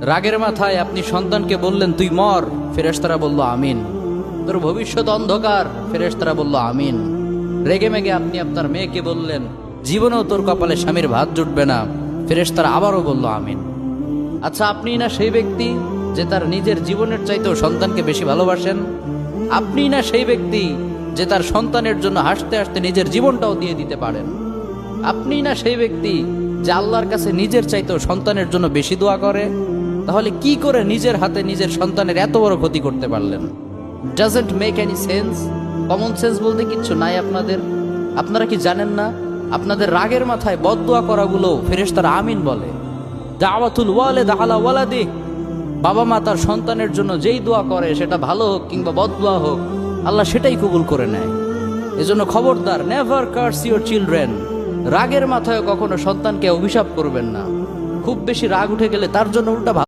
রাগের মাথায় আপনি সন্তানকে বললেন তুই মর, ফেরেশতারা বলল আমিন। তোর ভবিষ্যৎ অন্ধকার, ফেরেশতারা বলল আমিন। রেগে মেগে আপনি আপনার মেয়েকে বললেন জীবনেও তোর কপালে স্বামীর ভাত জুটবে না, ফেরেশতারা আবারও বলল আমিন। আচ্ছা, আপনি না সেই ব্যক্তি যে তার নিজের জীবনের চাইতেও সন্তানকে বেশি ভালোবাসেন? আপনি না সেই ব্যক্তি যে তার সন্তানের জন্য হাসতে হাসতে নিজের জীবনটাও দিয়ে দিতে পারেন? আপনি না সেই ব্যক্তি যে আল্লাহর কাছে নিজের চাইতেও সন্তানের জন্য বেশি দোয়া করে? তাহলে কি করে নিজের হাতে নিজের সন্তানের এত বড় ক্ষতি করতে পারলেন? Doesn't make any sense. Common sense বলতে কিচ্ছু নাই আপনাদের? আপনারা কি জানেন না আপনাদের রাগের মাথায় বদদোয়া করাগুলো ফেরেশতারা আমিন বলে? দাওয়াতুল ওয়ালিদ আলা ওয়ালাদি, বাবা মা তার সন্তানের জন্য যেই দোয়া করে সেটা ভালো হোক কিংবা বদদোয়া হোক, আল্লাহ সেটাই কবুল করে নেয়। এজন্য খবরদার, নেভার কার্স ইউর চিলড্রেন। রাগের মাথায় কখনো সন্তানকে অভিশাপ করবেন না। খুব বেশি রাগ উঠে গেলে তার জন্য উল্টা